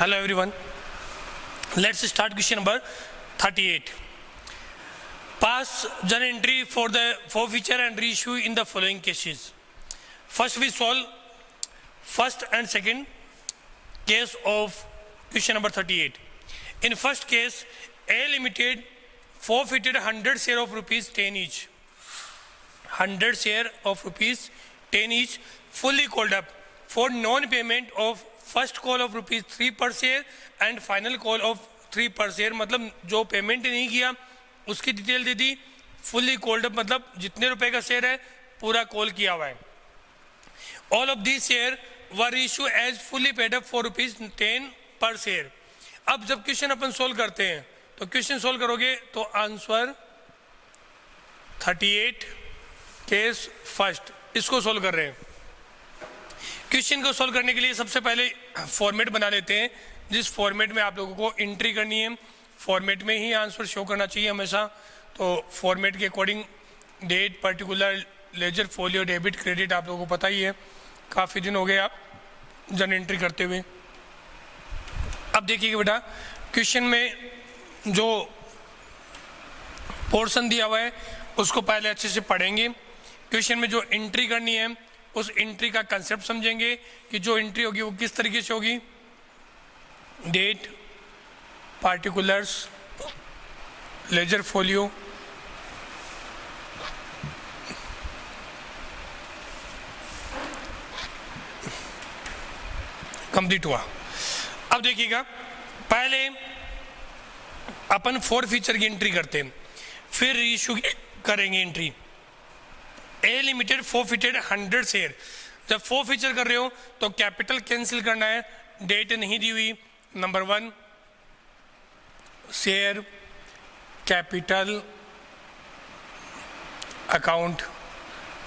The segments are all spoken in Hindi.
Hello everyone. Let's start question number 38. Pass journal entry for the forfeiture and reissue in the following cases. First we solve first and second case of question number 38. In first case, A Limited forfeited 100 share of rupees 10 each. 100 share of rupees 10 each fully called up for non-payment of first call of rupees 3 per share and final call of 3 per share, मतलब जो पेमेंट नहीं किया उसकी डिटेल दे दी, फुल्ली कॉल्ड अप मतलब जितने रुपए का शेयर है पूरा कॉल किया हुआ है. All of this share were issue as fully paid up for rupees 10 पर शेयर. अब जब क्वेश्चन अपन सोल्व करते हैं तो क्वेश्चन सोल्व करोगे तो आंसर 38 केस फर्स्ट इसको सोल्व कर रहे हैं. क्वेश्चन को सोल्व करने के लिए सबसे पहले फॉर्मेट बना लेते हैं, जिस फॉर्मेट में आप लोगों को एंट्री करनी है. फॉर्मेट में ही आंसर शो करना चाहिए हमेशा. तो फॉर्मेट के according date, particular, ledger, folio, debit, credit आप लोगों को पता ही है. काफ़ी दिन हो गए आप जन एंट्री करते हुए. अब देखिएगा बेटा, क्वेश्चन में जो पोर्शन दिया हुआ है उसको पहले अच्छे से पढ़ेंगे. क्वेश्चन में जो एंट्री करनी है उस एंट्री का कंसेप्ट समझेंगे कि जो एंट्री होगी वो किस तरीके से होगी. Date, particulars, ledger, folio, complete हुआ. अब देखिएगा, पहले अपन फोर फीचर की एंट्री करते हैं, फिर रीइश्यू करेंगे entry. A limited forfeited 100 share. जब फोर फीचर कर रहे हो तो कैपिटल कैंसिल करना है, डेट नहीं दी हुई. Number 1 share capital account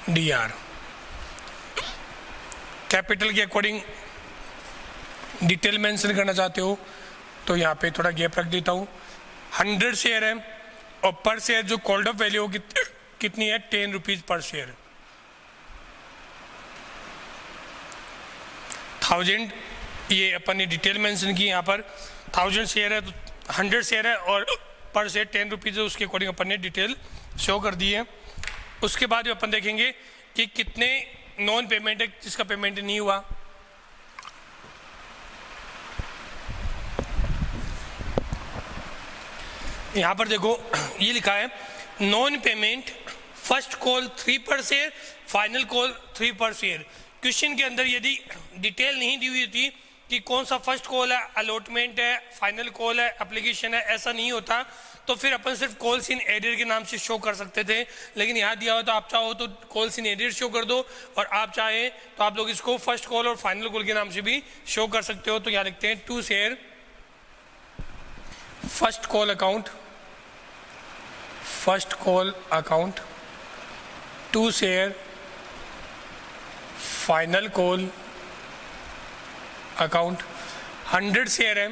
DR. Capital के अकॉर्डिंग डिटेल मेंशन करना चाहते हो तो यहाँ पे थोड़ा गैप रख देता हूँ. 100 शेयर है और पर शेयर जो कॉल्ड अप वैल्यू कितनी है 10 रुपीज पर शेयर. 1000 ये अपन ने डिटेल मेंशन की, यहाँ पर 1000 शेयर है तो 100 शेयर है और पर शेयर 10 रुपीज है, उसके अकॉर्डिंग अपन ने डिटेल शो कर दी है. उसके बाद अपन देखेंगे कि कितने नॉन पेमेंट है जिसका पेमेंट नहीं हुआ. यहाँ पर देखो ये लिखा है non payment first call 3 per share, final call 3 per share. Question के अंदर यदि डिटेल नहीं दी हुई थी कि कौन सा फर्स्ट कॉल है, अलॉटमेंट है, फाइनल कॉल है, एप्लीकेशन है, ऐसा नहीं होता तो फिर अपन सिर्फ कॉल्स इन एरियर के नाम से शो कर सकते थे. लेकिन यहाँ दिया हो तो आप चाहो तो कॉल्स इन एरियर शो कर दो और आप चाहे तो आप लोग इसको फर्स्ट कॉल और फाइनल कॉल के नाम से भी शो कर सकते हो. तो यहाँ लिखते हैं 2 share first call account, first call account, 2 share final call account. 100 share है,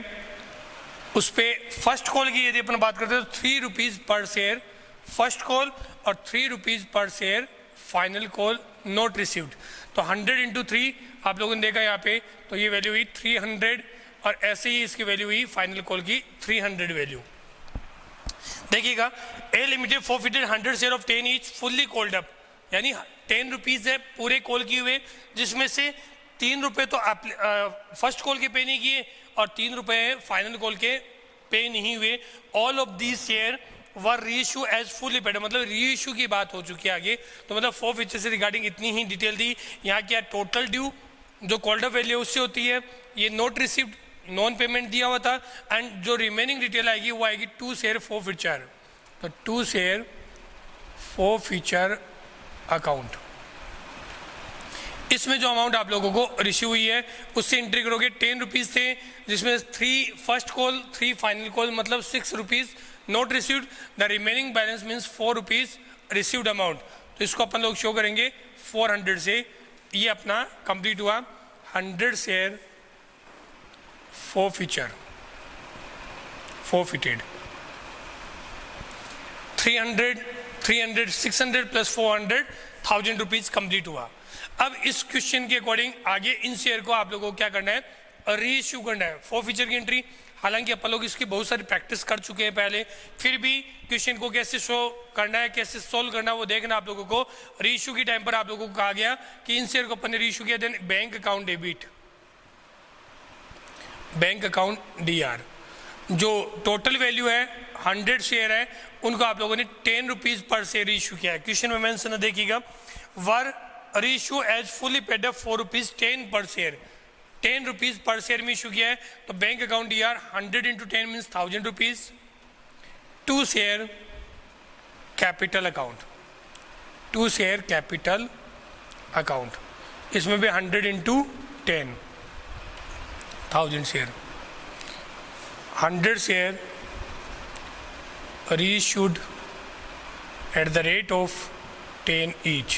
उस पर फर्स्ट कॉल की यदि अपन बात करते हैं तो 3 rupees per share first call और 3 rupees per share final call note received. तो 100 इंटू 3 आप लोगों ने देखा यहाँ पे, तो ये वैल्यू हुई 300 और ऐसे ही इसकी वैल्यू हुई फाइनल कॉल की 300 वैल्यू. देखिएगा, a limited forfeited 100 share of 10 each fully called up, यानी 10 रुपीज़ है पूरे कॉल किए हुए, जिसमें से 3 रुपये तो फर्स्ट कॉल के पे नहीं किए और 3 रुपये फाइनल कॉल के पे नहीं हुए. All of this share were reissue as fully paid, मतलब रीइश्यू की बात हो चुकी है आगे. तो मतलब फोर फीचर से रिगार्डिंग इतनी ही डिटेल दी. यहाँ क्या टोटल ड्यू जो कॉल्ड अप वैल्यू उससे होती है, ये नोट रिसीव्ड नॉन पेमेंट दिया हुआ था, एंड जो रिमेनिंग डिटेल आएगी वो आएगी 2 शेयर फोर फीचर. तो 2 शेयर फोर फीचर अकाउंट. इसमें जो अमाउंट आप लोगों को रिसीव हुई है उससे एंट्री करोगे. 10 रुपीज़ थे जिसमें 3 फर्स्ट कॉल 3 फाइनल कॉल, मतलब 6 rupees note received. The remaining balance means 4 rupees received amount. तो इसको अपन लोग शो करेंगे 400 से. ये अपना कंप्लीट हुआ. 100 share four feature forfeited. 300 600 plus 400 1000 rupees complete हुआ. अब इस क्वेश्चन के अकॉर्डिंग आगे इन शेयर को आप लोगों को क्या करना है, री इश्यू करना है, फॉरफीचर की एंट्री। हालांकि अपन लोग इसकी बहुत सारी प्रैक्टिस कर चुके हैं पहले, फिर भी क्वेश्चन को कैसे शो करना है, कैसे सोल्व करना है वो देखना आप लोगों को। री इश्यू की टाइम पर आप लोगों को कहा गया कि इन शेयर को अपन ने री इश्यू किया, then bank account debit, bank account DR, जो टोटल वैल्यू है 100 शेयर है, उनको आप लोगों ने 10 रुपीज पर शेयर इशू किया है। क्वेश्चन में मेंशन देखिएगा, were reissue as fully paid up 4 rupees 10 पर शेयर, 10 रुपीज पर शेयर में इशू किया है। तो bank account DR 100 into 10 means 1000 rupees. 2 share capital account, 2 share capital account, इसमें भी 100 into 10 1000 share, 100 share reissued at the rate of 10 each।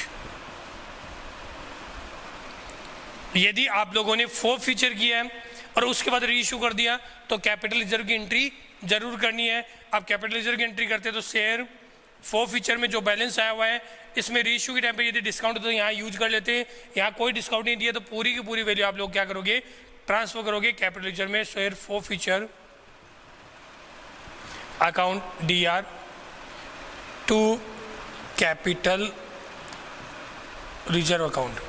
यदि आप लोगों ने फॉरफीचर किया है और उसके बाद रीइश्यू कर दिया तो कैपिटल रिजर्व की एंट्री जरूर करनी है। आप कैपिटल रिजर्व की एंट्री करते हैं तो शेयर फॉरफीचर में जो बैलेंस आया हुआ है, इसमें रीइश्यू के टाइम पे यदि डिस्काउंट तो यहाँ यूज कर लेते हैं, यहाँ कोई डिस्काउंट नहीं दिया तो पूरी की पूरी वैल्यू आप लोग क्या करोगे, ट्रांसफर करोगे कैपिटल रिजर्व में। Share forfeiture account DR to capital reserve account.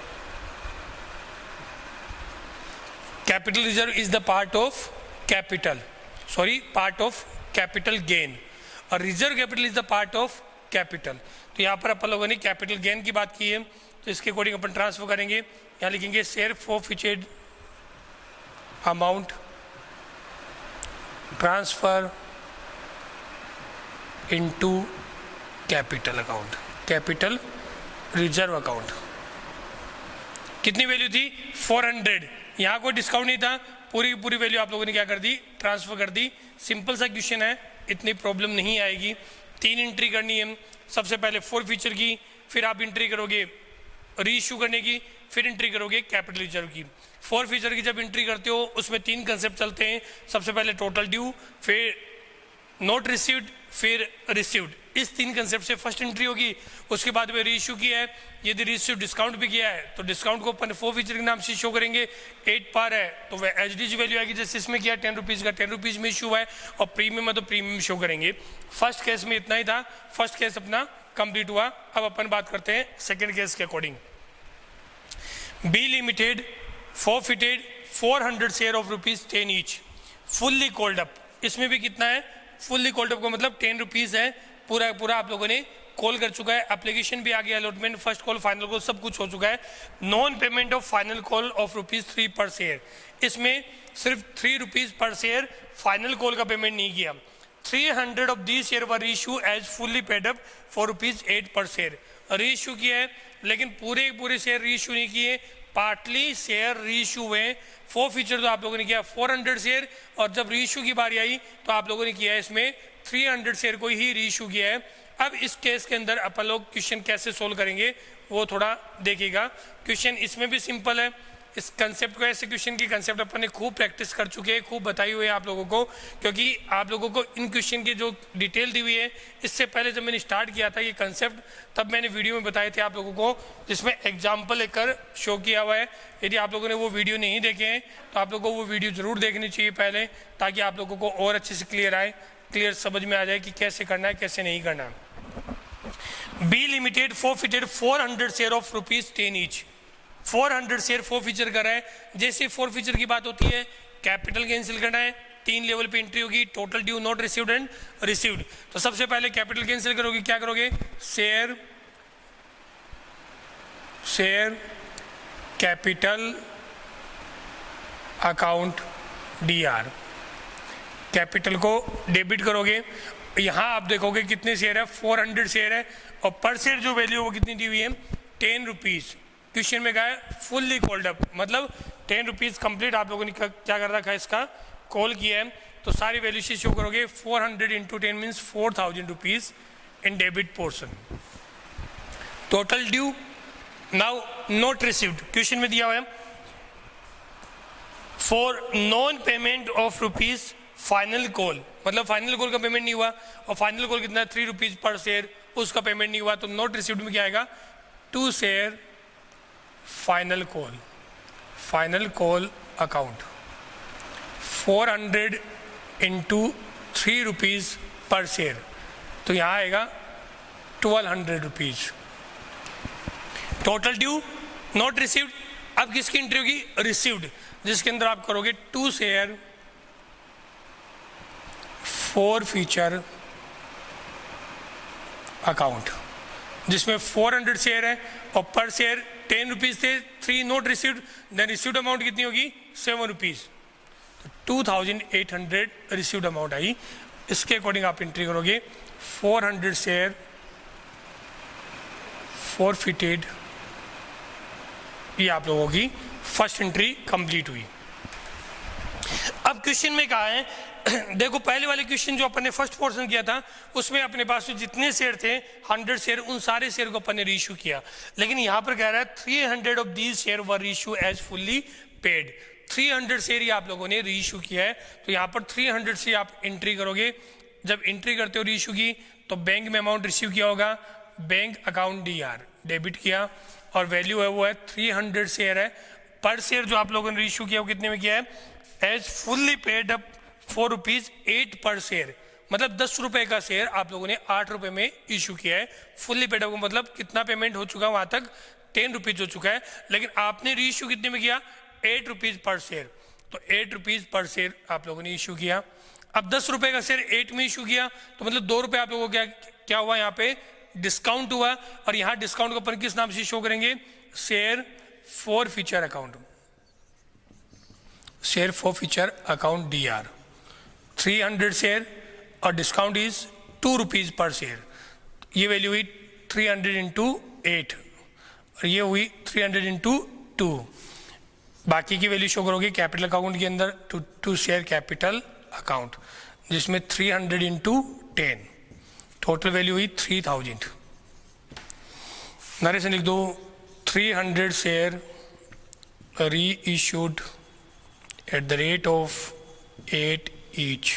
Capital reserve is the part of capital, part of capital gain, और reserve capital is the part of capital. तो यहाँ पर अपन लोगों ने कैपिटल गेन की बात की है, तो इसके अकॉर्डिंग अपन ट्रांसफर करेंगे। यहाँ लिखेंगे share forfeited amount transfer into capital account, capital reserve account. कितनी वैल्यू थी 400, यहाँ कोई डिस्काउंट नहीं था, पूरी की पूरी वैल्यू आप लोगों ने क्या कर दी, ट्रांसफर कर दी। सिंपल सा क्वेश्चन है, इतनी प्रॉब्लम नहीं आएगी। 3 एंट्री करनी है, सबसे पहले फॉरफीचर की, फिर आप एंट्री करोगे रीइश्यू करने की, फिर एंट्री करोगे कैपिटल रिजर्व की। फॉरफीचर की जब एंट्री करते हो उसमें 3 कंसेप्ट चलते हैं, सबसे पहले टोटल ड्यू, फिर नोट रिसीव्ड, फिर रिसीव्ड। इस 3 कंसेप्ट से फर्स्ट एंट्री होगी। उसके बाद में रीइश्यू किया है, यदि रिसीव डिस्काउंट भी किया है तो डिस्काउंट को अपन फॉरफीचर के नाम से शो करेंगे। 8 पर है तो वह एचडीजी वैल्यू आएगी, जैसे इसमें किया 10 रुपीज़ का 10 रुपीज़ में इशू है, और प्रीमियम है तो प्रीमियम शो करेंगे। फर्स्ट केस में इतना ही था, फर्स्ट केस अपना कंप्लीट हुआ। अब अपन बात करते हैं सेकेंड केस के according. B limited forfeited 400 share of ₹10 each, fully called up. इसमें भी कितना है, फुल्ली कॉल्ड अप का मतलब 10 रुपीज़ है, पूरा पूरा आप लोगों ने कॉल कर चुका है, एप्लीकेशन भी आ गया, allotment, first call, final call, सब कुछ हो चुका है। Non payment of final call of ₹3 per share, इसमें सिर्फ 3 rupees per share final call का पेमेंट नहीं किया। 300 of the share were reissue as fully paid up for ₹8 per share. Reissue किया है लेकिन पूरे शेयर रीइश्यू नहीं किए, पार्टली शेयर रीइश्यू हुए। फॉरफीचर तो आप लोगों ने किया 400 शेयर, और जब रीइश्यू की बारी आई तो आप लोगों ने किया है इसमें 300 शेयर को ही रीइश्यू किया है। अब इस केस के अंदर अपन लोग क्वेश्चन कैसे सोल्व करेंगे वो थोड़ा देखिएगा। क्वेश्चन इसमें भी सिंपल है, इस कंसेप्ट को, ऐसे क्वेश्चन की कंसेप्ट अपन ने खूब प्रैक्टिस कर चुके हैं, खूब बताई हुई है आप लोगों को, क्योंकि आप लोगों को इन क्वेश्चन की जो डिटेल दी हुई है, इससे पहले जब मैंने स्टार्ट किया था ये कंसेप्ट, तब मैंने वीडियो में बताए थे आप लोगों को, जिसमें एग्जाम्पल लेकर शो किया हुआ है। यदि आप लोगों ने वो वीडियो नहीं देखे हैं तो आप लोगों को वो वीडियो ज़रूर देखनी चाहिए पहले, ताकि आप लोगों को और अच्छे से क्लियर समझ में आ जाए कि कैसे करना है, कैसे नहीं करना है। B limited forfeited 400 share of ₹10 each, 400 share forfeiture कर रहा है। जैसे फॉरफीचर की बात होती है, कैपिटल कैंसिल करना है, 3 लेवल पे एंट्री होगी, total due, not received and received. तो सबसे पहले कैपिटल कैंसिल करोगे, क्या करोगे, share capital account DR, capital को डेबिट करोगे। यहाँ आप देखोगे कितने शेयर है, 400 शेयर है, और पर शेयर जो वैल्यू वो कितनी दी हुई है, 10 रुपीज़। क्वेश्चन में कहा है फुल्ली कॉल्ड अप, मतलब 10 रुपीज़ कंप्लीट आप लोगों ने क्या कर रखा है, इसका कॉल किया है। तो सारी वैल्यू से शो करोगे, 400 into 10 means 4000 rupees in debit portion. Total due, now not received, question में दिया हुआ है for non payment of rupees final call, मतलब फाइनल कॉल का पेमेंट नहीं हुआ, और फाइनल कॉल कितना है 3 रुपीज़ पर शेयर, उसका पेमेंट नहीं हुआ। तो नॉट रिसीव्ड में क्या आएगा, 2 share final call account, 400 into 3 rupees per share, तो यहाँ आएगा 1200 rupees. Total due not received, अब किसकी एंट्री होगी? रिसीव्ड, जिसके अंदर आप करोगे 2 शेयर फॉर फ्यूचर अकाउंट, जिसमें 400 शेयर है और पर शेयर 10 रुपीज़ थे, 3 not received, then received amount कितनी होगी? 7 रुपीज़, तो 2800 रिसीव्ड अमाउंट आई। इसके अकॉर्डिंग आप एंट्री करोगे 400 शेयर फॉरफिटेड, ये आप लोगों की फर्स्ट एंट्री कंप्लीट हुई। अब क्वेश्चन में कहा है देखो, पहले वाले क्वेश्चन जो अपन ने फर्स्ट पोर्शन किया था उसमें अपने पास जितने शेयर थे 100 शेयर, उन सारे शेयर को अपन ने रीइश्यू किया, लेकिन यहाँ पर कह रहा है 300 of these share were reissue as fully paid. 300 share ही आप लोगों ने रीइश्यू किया है, तो यहाँ पर 300 से आप एंट्री करोगे। जब एंट्री करते हो रीइश्यू की, तो बैंक में अमाउंट रिसीव किया होगा, बैंक अकाउंट DR डेबिट किया, और वैल्यू है वो है 300 शेयर है। पर शेयर जो आप लोगों ने रीइश्यू किया वो कितने में किया है? As fully paid up 4 rupees 8 per share, मतलब 10 रुपए का शेयर आप लोगों ने 8 रुपए में इशू किया है। फुल्ली पेड अप मतलब कितना पेमेंट हो चुका है वहां तक? 10 रुपीज़ हो चुका है, लेकिन आपने रीइश्यू कितने में किया? 8 रुपीज़ पर शेयर, तो 8 रुपीज़ पर शेयर आप लोगों ने इशू किया। अब 10 रुपए का शेयर 8 में इशू किया, तो मतलब 2 रुपए आप लोगों को क्या हुआ? यहाँ पे डिस्काउंट हुआ, और यहाँ डिस्काउंट को अपन किस नाम से शो करेंगे? Share forfeiture account, share forfeiture account DR। 300 share और discount is 2 rupees per share, ये वैल्यू हुई 300 इंटू 8 और ये हुई 300 इंटू 2। बाकी की वैल्यू शो करोगे कैपिटल अकाउंट के अंदर, टू शेयर कैपिटल अकाउंट, जिसमें 300 इंटू 10, टोटल वैल्यू हुई 3000। नरेशन लिख दो, 300 शेयर री issued at the rate of 8 each,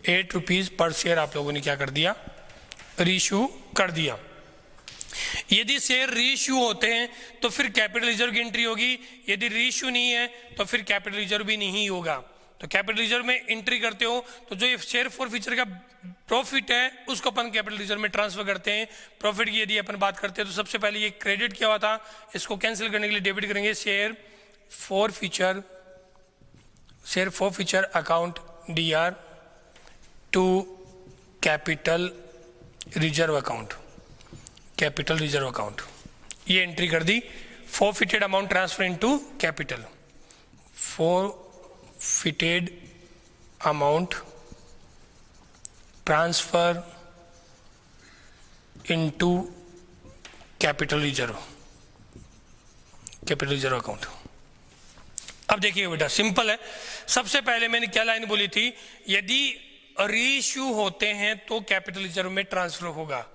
8 rupees per share आप लोगों ने क्या कर दिया? रीइश्यू कर दिया। यदि शेयर रीइश्यू होते हैं तो फिर कैपिटल रिजर्व की एंट्री होगी, यदि रीइश्यू नहीं है तो फिर कैपिटल रिजर्व भी नहीं होगा। तो कैपिटल रिजर्व में एंट्री करते हो तो जो ये शेयर फॉर फ्यूचर का प्रॉफिट है उसको अपन कैपिटल रिजर्व में ट्रांसफर करते हैं। प्रॉफिट की यदि अपन बात करते हैं तो सबसे पहले ये क्रेडिट किया हुआ था, इसको कैंसिल करने के लिए डेबिट करेंगे share forfeiture account DR to capital reserve account, capital reserve account, ये एंट्री कर दी। Forfeited amount transfer into capital, forfeited amount transfer into capital reserve account. अब देखिए बेटा, सिंपल है। सबसे पहले मैंने क्या लाइन बोली थी? यदि रीइश्यू होते हैं तो कैपिटल रिजर्व में ट्रांसफर होगा।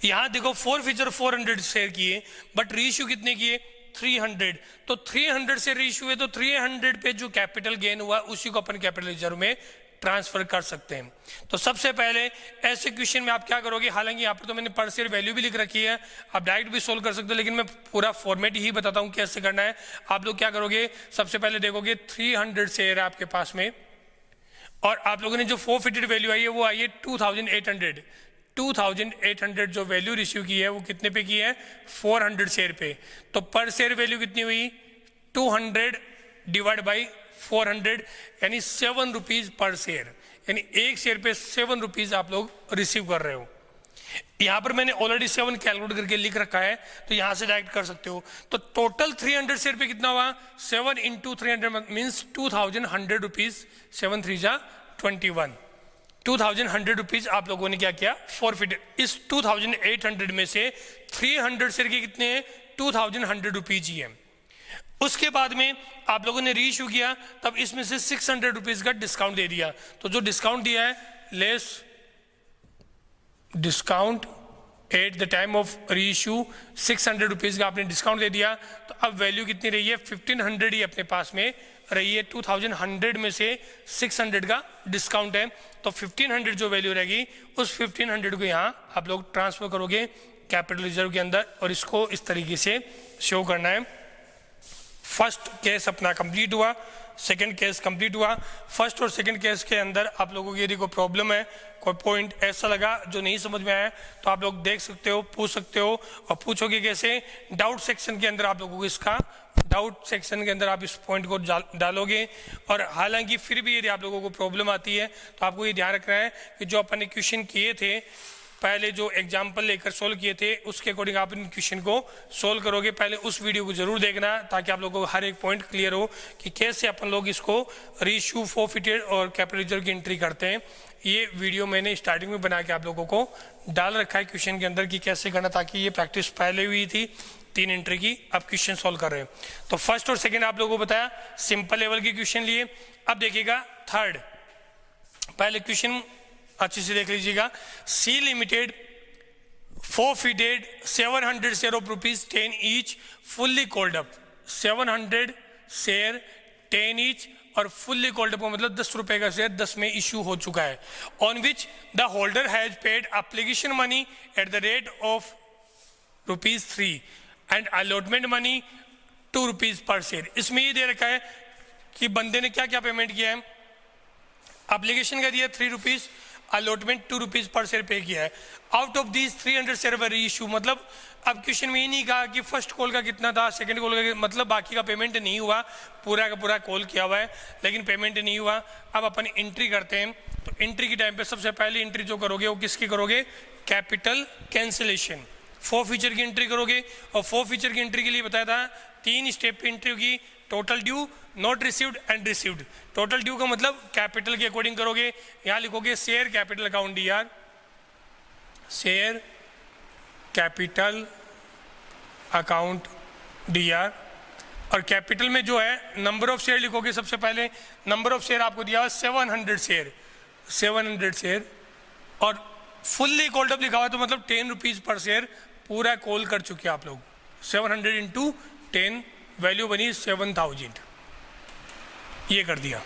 यहां देखो फॉर फ्यूचर 400 शेयर किए, बट रीइश्यू कितने किए? 300। तो 300 से रीइश्यू है तो 300 पे जो कैपिटल गेन हुआ उसी को अपन कैपिटल रिजर्व में ट्रांसफर कर सकते हैं। तो सबसे पहले ऐसे क्वेश्चन में आप क्या करोगे? हालांकि यहाँ पर तो मैंने पर शेयर वैल्यू भी लिख रखी है, आप डायरेक्ट भी सोल्व कर सकते हो, लेकिन मैं पूरा फॉर्मेट ही बताता हूँ कैसे करना है। आप लोग क्या करोगे? सबसे पहले देखोगे 300 शेयर है आपके पास में, और आप लोगों ने जो फॉरफिटेड वैल्यू आई है वो आई है 2800। 2800 जो वैल्यू रिसीव की है वो कितने पे की है? 400 शेयर पे। तो पर शेयर वैल्यू कितनी हुई? 200 डिवाइड बाई 400, यानी 7 रुपीज़ पर शेयर, यानी एक शेयर पे 7 रुपीज़ आप लोग रिसीव कर रहे हो। यहाँ पर मैंने ऑलरेडी 7 कैलकुलेट करके लिख रखा है, तो यहाँ से डायरेक्ट कर सकते हो। तो टोटल 300 शेयर पे कितना हुआ? 7 इंटू 300 मीन्स 2100 रुपीज़। 7 3 जा 21, 2100 रुपीज़ आप लोगों ने क्या किया? फॉरफिटेड। इस 2800 में से 300 शेयर के कितने हैं? 2100 रुपीज़ ही है। उसके बाद में आप लोगों ने रीइश्यू किया, तब इसमें से 600 रुपीज़ का डिस्काउंट दे दिया। तो जो डिस्काउंट दिया है, less discount at the time of reissue, 600 rupees का आपने डिस्काउंट दे दिया। तो अब वैल्यू कितनी रही है? 1500 ही अपने पास में रही है। 2100 में से 600 का डिस्काउंट है, तो 1500 जो वैल्यू रहेगी उस 1500 को यहाँ आप लोग ट्रांसफर करोगे कैपिटल रिजर्व के अंदर, और इसको इस तरीके से शो करना है। फर्स्ट केस अपना कंप्लीट हुआ, सेकंड केस कंप्लीट हुआ। फर्स्ट और सेकंड केस के अंदर आप लोगों की यदि कोई प्रॉब्लम है, कोई पॉइंट ऐसा लगा जो नहीं समझ में आया, तो आप लोग देख सकते हो, पूछ सकते हो। और पूछोगे कैसे? डाउट सेक्शन के अंदर आप लोगों को इसका डाउट सेक्शन के अंदर आप इस पॉइंट को डालोगे। और हालांकि फिर भी यदि आप लोगों को प्रॉब्लम आती है तो आपको ये ध्यान रखना है कि जो अपन ने क्वेश्चन किए थे पहले, जो एग्जाम्पल लेकर सोल्व किए थे, उसके अकॉर्डिंग आप इन क्वेश्चन को सोल्व करोगे। पहले उस वीडियो को जरूर देखना ताकि आप लोगों को हर एक पॉइंट क्लियर हो कि कैसे अपन लोग इसको रीइश्यू, फोरफिटेड और कैपिटल रिजर्व की एंट्री करते हैं। ये वीडियो मैंने स्टार्टिंग में बना के आप लोगों को डाल रखा है क्वेश्चन के अंदर कि कैसे करना, ताकि ये प्रैक्टिस पहले हुई थी 3 एंट्री की, अब क्वेश्चन सोल्व कर रहे हैं। तो फर्स्ट और सेकेंड आप लोगों को बताया, सिंपल लेवल के क्वेश्चन लिए। अब देखिएगा थर्ड, पहले क्वेश्चन अच्छे से देख लीजिएगा। C limited forfeited 700 share of rupees 10 each fully called up, 700 share 10 each और फुल्ली कॉल्ड अप मतलब 10 रुपए का शेयर 10 में इश्यू हो चुका है। On which the holder has paid application money at the rate of ₹3 and allotment money ₹2 पर शेयर। इसमें ये दे रखा है कि बंदे ने क्या क्या पेमेंट किया है। एप्लीकेशन का दिया ₹3, अलॉटमेंट ₹2 पर शेयर पे किया है। Out of these 300 share were issue, मतलब अब क्वेश्चन में ये नहीं कहा कि फर्स्ट कॉल का कितना था, सेकंड कॉल का, मतलब बाकी का पेमेंट नहीं हुआ, पूरा का पूरा कॉल किया हुआ है लेकिन पेमेंट नहीं हुआ। अब अपन एंट्री करते हैं, तो एंट्री के टाइम पे सबसे पहली एंट्री जो करोगे वो किसकी करोगे? कैपिटल कैंसिलेशन, फोरफीचर की एंट्री करोगे। और फोरफीचर की एंट्री के लिए बताया था 3 स्टेप पे एंट्री होगी, total due, not received and received. Total due का मतलब कैपिटल के अकॉर्डिंग करोगे, यहाँ लिखोगे share capital account DR, share capital account DR। और कैपिटल में जो है नंबर ऑफ शेयर लिखोगे। सबसे पहले नंबर ऑफ शेयर आपको दिया हुआ 700 शेयर, 700 शेयर। और फुल्ली कॉल्ड अप लिखा हुआ तो मतलब ₹10 पर शेयर पूरा कॉल कर चुके आप लोग। 700 इंटू 10 वैल्यू बनी 7000, ये कर दिया।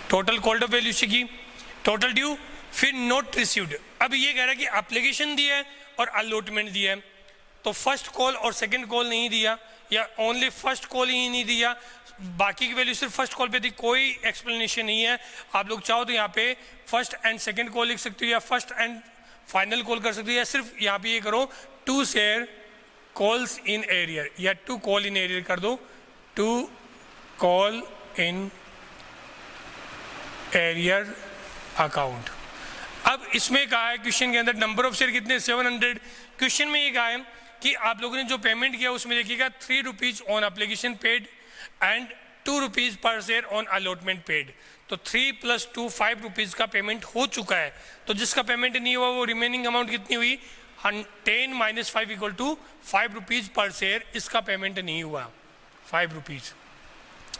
टोटल कॉल्ड अप वैल्यू की, टोटल ड्यू, फिर नोट रिसीव्ड। अब ये कह रहा है कि एप्लीकेशन दिया है और अलॉटमेंट दिया है, तो फर्स्ट कॉल और सेकंड कॉल नहीं दिया, या ओनली फर्स्ट कॉल ही नहीं दिया, बाकी की वैल्यू सिर्फ फर्स्ट कॉल पे थी, कोई एक्सप्लेनेशन नहीं है। आप लोग चाहो तो यहाँ पे फर्स्ट एंड सेकंड कॉल लिख सकते हो, या फर्स्ट एंड फाइनल कॉल कर सकते हो, या सिर्फ यहाँ पे ये करो 2 शेयर कॉल्स इन एरियर, या 2 कॉल इन एरियर कर दो, 2 कॉल इन एरियर अकाउंट। अब इसमें कहा है क्वेश्चन के अंदर नंबर ऑफ शेयर कितने? 700। क्वेश्चन में ये कहा है कि आप लोगों ने जो पेमेंट किया उसमें देखिएगा ₹3 ऑन एप्लीकेशन पेड एंड ₹2 पर शेयर ऑन अलॉटमेंट पेड। तो 3 + 2 ₹5 का पेमेंट हो चुका है। तो जिसका पेमेंट नहीं हुआ वो रिमेनिंग अमाउंट कितनी हुई? 10 - 5 = ₹5 पर शेयर, इसका पेमेंट नहीं हुआ। ₹5,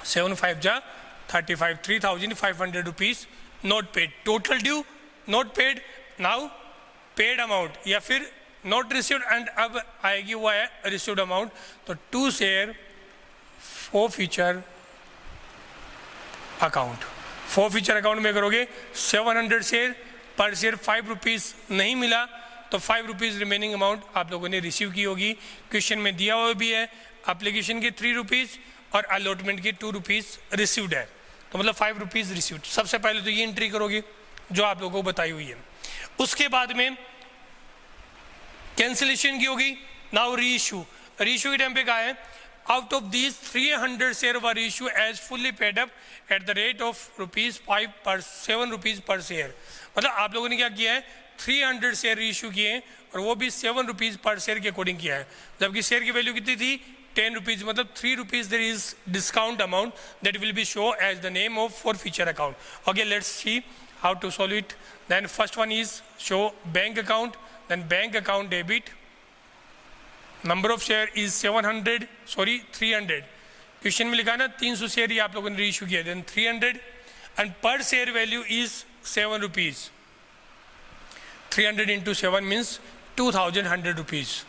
7 × 5 = 35, ₹3500 not paid. Total due, not paid, now paid amount, या फिर नॉट रिसीव्ड एंड अब आएगी वो है रिसीव्ड अमाउंट। तो 2 share forfeiture account, forfeiture account में करोगे 700 शेयर पर शेयर ₹5 नहीं मिला, तो ₹5 रिमेनिंग अमाउंट आप लोगों ने रिसीव की होगी। क्वेश्चन में दिया हुआ भी है एप्लीकेशन के ₹3 और अलॉटमेंट के ₹2 रिसीव्ड है, तो मतलब ₹5 रिसीव्ड। सबसे पहले तो ये एंट्री करोगे जो आप लोगों को बताई हुई है। उसके बाद में कैंसिलेशन की होगी। नाउ रीइश्यू, रीइश्यू के टाइम पे कहा है out of these 300 share were issue as fully paid up at the rate of ₹5 per 7 पर शेयर। मतलब आप लोगों ने क्या किया है? 300 शेयर इशू किए हैं और वो भी ₹7 पर शेयर के अकॉर्डिंग किया है, जबकि शेयर की वैल्यू कितनी थी? ₹10, मतलब ₹3 there is discount amount that will be show as the name of forfeiture account. Okay, let's see how to solve it. Then first one is show bank account, then bank account debit. Number of share is 300. Question में लिखा है ना 300 शेयर ही आप लोगों ने रीइश्यू किया, then 300 and per share value is ₹7. 300 into 7 means ₹2100।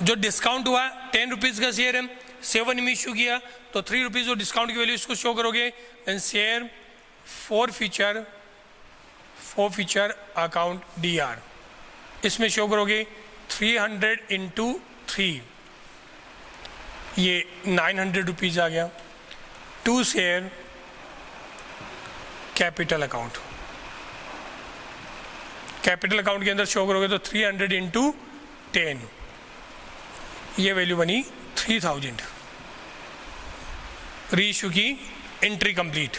जो डिस्काउंट हुआ ₹10 का शेयर है, 7 में इशू किया, तो ₹3 जो डिस्काउंट की वैल्यू इसको शो करोगे, then share forfeiture account DR, इसमें शो करोगे 300 into 3, ये 900 रुपीज़ आ गया। 2 share capital account, capital account के अंदर शो करोगे तो 300 इंटू 10, ये वैल्यू बनी 3000। रीइश्यू की एंट्री कंप्लीट,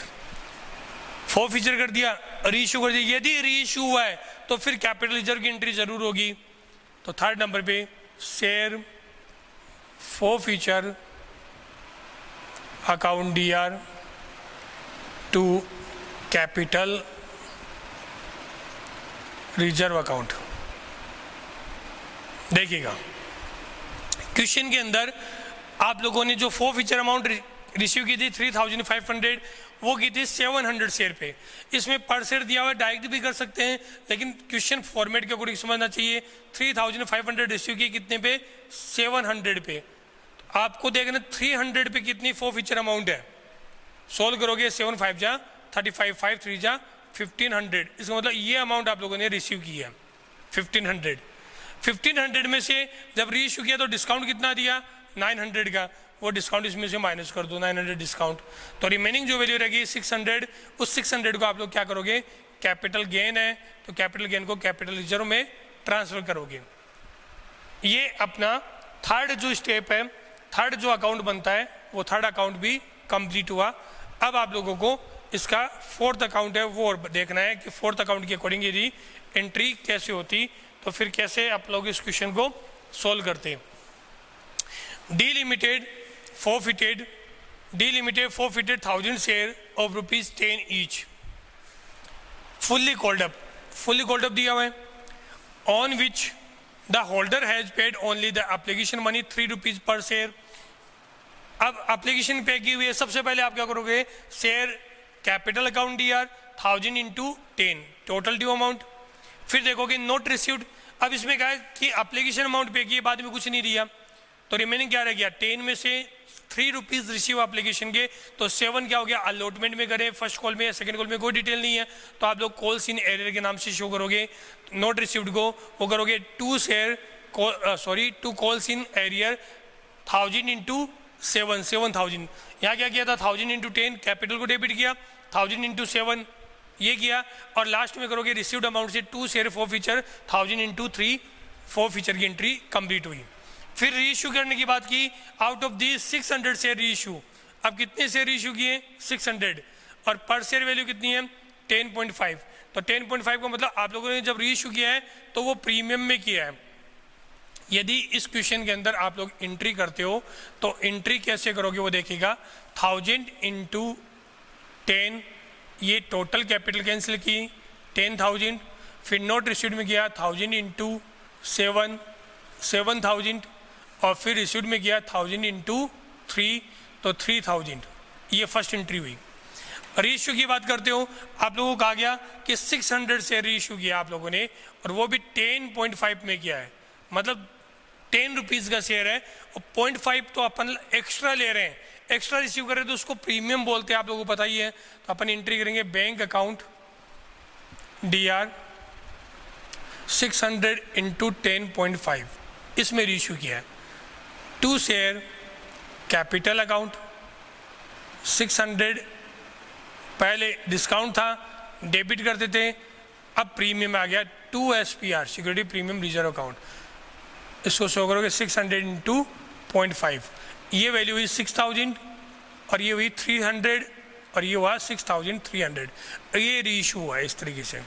फॉरफीचर कर दिया, रीइश्यू कर दिया। यदि रीइश्यू हुआ है तो फिर कैपिटल रिजर्व की एंट्री जरूर होगी। तो थर्ड नंबर पे share forfeiture account DR to capital reserve account. देखिएगा क्वेश्चन के अंदर आप लोगों ने जो फॉरफीचर अमाउंट रिसीव की थी 3500, वो की थी 700 शेयर पे। इसमें पर शेयर दिया हुआ है, डायरेक्ट भी कर सकते हैं, लेकिन क्वेश्चन फॉर्मेट के अकॉर्डिंग समझना चाहिए। 3500 रिसीव की कितने पे? 700 पे। आपको देखना 300 पे कितनी फॉरफीचर अमाउंट है। सोल्व करोगे 7 5 जा 35, 5 3 जा 1500। इसका मतलब ये अमाउंट आप लोगों ने रिसीव की है 1500। 1500 में से जब रीइश्यू किया तो डिस्काउंट कितना दिया? 900 का, वो डिस्काउंट इसमें से माइनस कर दो, 900 डिस्काउंट, तो रिमेनिंग जो वैल्यू रहेगी 600। उस 600 को आप लोग क्या करोगे? कैपिटल गेन है तो कैपिटल गेन को कैपिटल रिजर्व में ट्रांसफर करोगे। ये अपना थर्ड जो स्टेप है, थर्ड जो अकाउंट बनता है, वो थर्ड अकाउंट भी कंप्लीट हुआ। अब आप लोगों को इसका फोर्थ अकाउंट है वो देखना है कि फोर्थ अकाउंट के अकॉर्डिंग यदि एंट्री कैसे होती, तो फिर कैसे आप लोग इस क्वेश्चन को सोल्व करते हैं। Delimited forfeited 1000 share of ₹10 each, fully called up दिया हुआ है, on which the holder has paid only the application money ₹3 per share। अब एप्लीकेशन पे की हुई है, सबसे पहले आप क्या करोगे? Share capital account DR 1000 into 10 total due amount. फिर देखोगे नोट रिसीव्ड। अब इसमें क्या है कि एप्लीकेशन अमाउंट पे की, बाद में कुछ नहीं दिया, तो रिमेनिंग क्या रह गया? 10 में से ₹3 रिसीव एप्लीकेशन के, तो 7 क्या हो गया? अलॉटमेंट में करें, फर्स्ट कॉल में, सेकंड कॉल में कोई डिटेल नहीं है, तो आप लोग कॉल्स इन एरियर के नाम से शो करोगे। नोट रिसीव्ड को वो करोगे 2 कॉल्स इन एरियर 1000 इंटू 7,000। यहाँ क्या किया था? 1000 इंटू 10 कैपिटल को डेबिट किया, 1000 इंटू 7 ये किया, और लास्ट में करोगे रिसीव्ड अमाउंट से 2 शेयर फॉरफीचर 1000 इंटू 3 फॉरफीचर की एंट्री कंप्लीट हुई। फिर रीइश्यू करने की बात की, out of the 600 share reissue. अब कितने शेयर रीइश्यू किए? 600, और पर शेयर वैल्यू कितनी है? 10.5। तो 10.5 का मतलब आप लोगों ने जब रीइश्यू किया है तो वो प्रीमियम में किया है। यदि इस क्वेश्चन के अंदर आप लोग एंट्री करते हो तो एंट्री कैसे करोगे वो देखिएगा। 1000 इंटू 10, ये टोटल कैपिटल कैंसिल की 10,000, फिर नोट रिसीव्ड में किया 1000 इंटू 7,000, और फिर रिसीव्ड में किया 1000 इंटू 3, तो 3000। ये फर्स्ट एंट्री हुई। रीइश्यू की बात करते हो, आप लोगों को कहा गया कि 600 शेयर रीइश्यू किया आप लोगों ने, और वो भी 10.5 में किया है, मतलब 10 रुपीज़ का शेयर है, और 0.5 तो अपन एक्स्ट्रा ले रहे हैं, एक्स्ट्रा रिसीव कर रहे हैं, तो उसको प्रीमियम बोलते हैं, आप लोगों को पता ही है। तो अपन एंट्री करेंगे बैंक अकाउंट DR 600 इंटू 10.5, इसमें रीइश्यू किया है। 2 शेयर कैपिटल अकाउंट 600, पहले डिस्काउंट था, डेबिट करते थे, अब प्रीमियम आ गया 2 SPR security premium reserve account, इसको शो करोगे 600 इंटू 0.5, ये वैल्यू हुई 6000, और ये हुई 300, और ये हुआ 6300। ये रीइश्यू हुआ है इस तरीके से,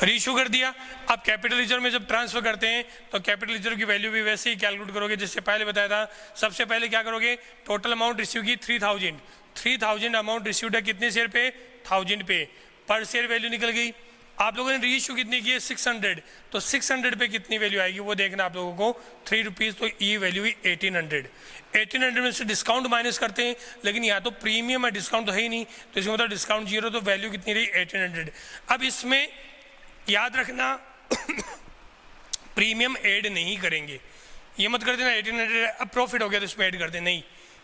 रीइश्यू कर दिया। अब कैपिटल रिजर्व में जब ट्रांसफर करते हैं तो कैपिटल रिजर्व की वैल्यू भी वैसे ही कैलकुलेट करोगे जैसे पहले बताया था। सबसे पहले क्या करोगे? टोटल अमाउंट रिसीव की 3000 अमाउंट रिसीव्ड है कितने शेयर पे? 1000 पे, पर शेयर वैल्यू निकल गई। आप लोगों ने रीइश्यू कितनी की है? 600, तो 600 पे कितनी वैल्यू आएगी वो देखना आप लोगों को, ₹3, तो ये वैल्यू हुई 1800 में से डिस्काउंट माइनस करते हैं, लेकिन यहाँ तो प्रीमियम है, डिस्काउंट तो है ही नहीं, तो इसमें मतलब डिस्काउंट 0, तो वैल्यू कितनी रही? 1800। अब इसमें याद रखना प्रीमियम ऐड नहीं करेंगे, ये मत कर देना 1800 अब प्रॉफिट हो गया तो इसमें ऐड कर दे, नहीं,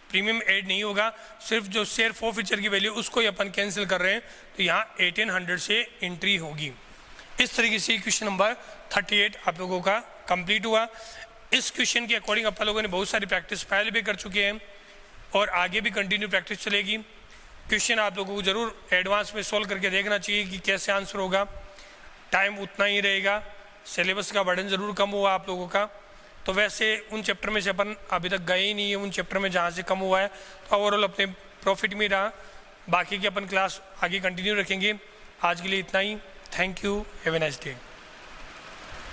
प्रीमियम ऐड नहीं होगा, सिर्फ जो शेयर फॉरफीचर की वैल्यू उसको ही अपन कैंसिल कर रहे हैं, तो यहाँ 1800 से एंट्री होगी। इस तरीके से क्वेश्चन नंबर 38 आप लोगों का कंप्लीट हुआ। इस क्वेश्चन के अकॉर्डिंग आप लोगों ने बहुत सारी प्रैक्टिस पहले भी कर चुके हैं और आगे भी कंटिन्यू प्रैक्टिस चलेगी। क्वेश्चन आप लोगों को ज़रूर एडवांस में सोल्व करके देखना चाहिए कि कैसे आंसर होगा। टाइम उतना ही रहेगा, सिलेबस का बर्डन ज़रूर कम हुआ आप लोगों का। तो वैसे उन चैप्टर में से अपन अभी तक गए ही नहीं है, उन चैप्टर में जहाँ से कम हुआ है तो ओवरऑल अपने प्रॉफिट में रहा। बाकी की अपन क्लास आगे कंटिन्यू रखेंगे। आज के लिए इतना ही। Thank you, have a nice day.